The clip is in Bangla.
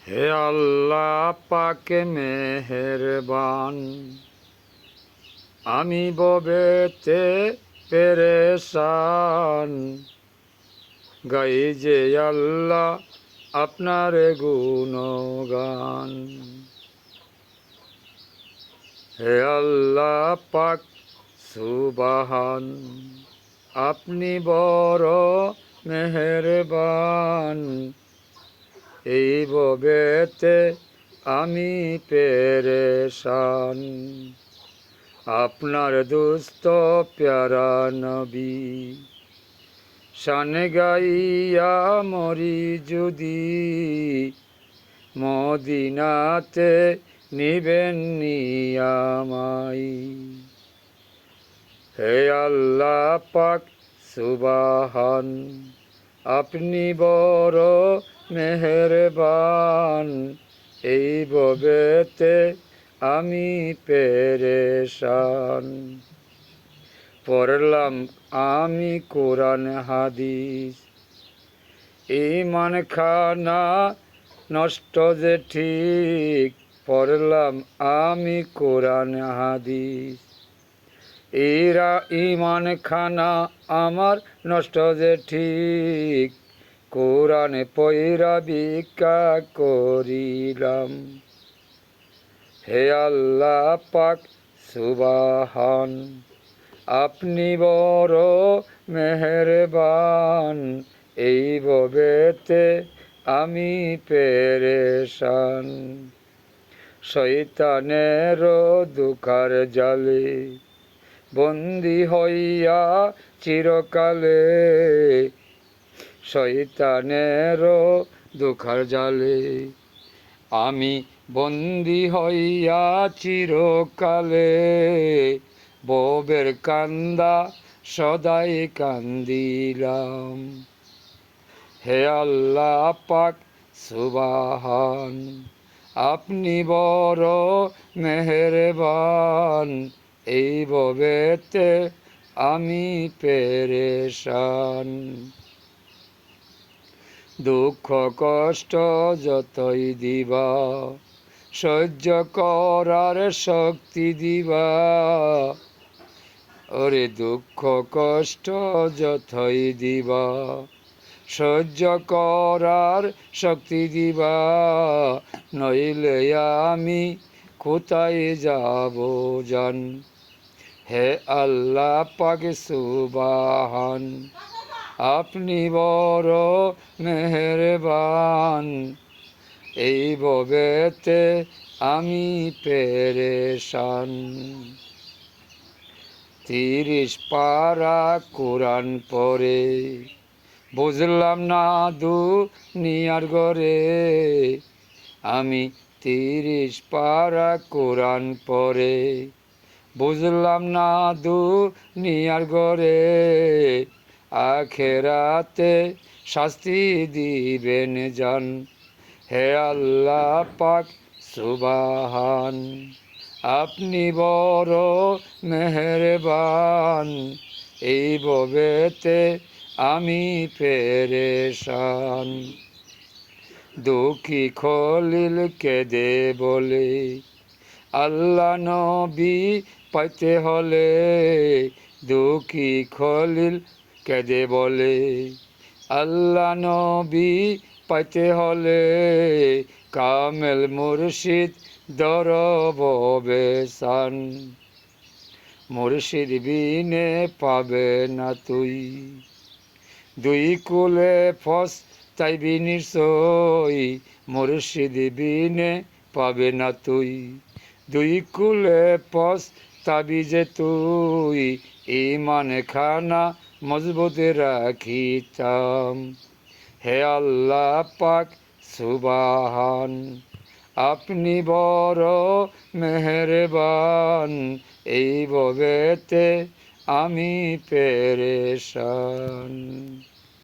হে আল্লাহ পাক মেহেরবান, আমি ববেতে পেরেশান, গাই যে আল্লাহ আপনার গুণগান। হে আল্লাহ পাক সুবহান, আপনি বড় মেহেরবান, এই ববেতে আমি পেরেশান। আপনার দুস্থ প্যারা নবী শান গাইয়া মরি যদি, মদিনাতে নিবেন নিয়ামাই। হে আল্লাহ পাক সুবহান, আপনি বড় মেহেরবান, এই ববেতে আমি পেরেশান। পড়লাম আমি কোরআন হাদিস, ঈমান খানা নষ্ট যে ঠিক। পড়লাম আমি কোরআন হাদিস, ঈমান খানা আমার নষ্ট যে ঠিক। কোরআন পইরা ভিক্ষা করিলাম। হে আল্লাহ পাক সুবহান, আপনি বড় মেহেরবান, এই ববেতে আমি পেরেশান। শয়তানের দুঃখার জালে বন্দী হইয়া চিরকালে, শয়তানের দুঃখার জালে আমি বন্দী হইয়া চিরকালে। ববের কান্দা সদাই কান্দিলাম। হে আল্লাহ পাক সুবহান, আপনি বড় মেহেরবান, এই ববেতে আমি পেরেশান। দুঃখ কষ্ট যতই দিবা, সহ্য করার শক্তি দিবা। ওরে দুঃখ কষ্ট যতই দিবা, সহ্য করার শক্তি দিবা। নইলে আমি কোথায় যাব জান। হে আল্লাহ পাক সুবহান, আপনি বড় মেহেরবান, এই ববেতে আমি পেরেশান। 30 পারা কোরআন পড়ে বুঝলাম না দুনিয়ার ঘরে। আমি 30 পারা কোরআন পড়ে বুঝলাম না দুনিয়ার ঘরে। আখেরাতে শাস্তি দিবেন জান। হে আল্লাহ পাক সুবহান, আপনি বড় মেহেরবান, এই ববেতে আমি পেরেশান। দুঃখী খলিল কেঁদে বলে, আল্লাহ নবী পাইতে হলে। দুঃখী খলিল কেঁদে বলে, আল্লাহ নবী পাইতে হলে। কামেল মুর্শিদ দরবে সান, মুর্শিদ বিনে পাবে না তুই। দুই কুলে ফস তাইবি নিশ্চয়, মুর্শিদ বিনে পাবে না তুই। দুই কুলে ফস তাবি যে তুই, ঈমান খানা মজবুত রাখিতাম। হে আল্লাহ পাক সুবহান, আপনি বড় মেহেরবান, এই ববেতে আমি পেরেশান।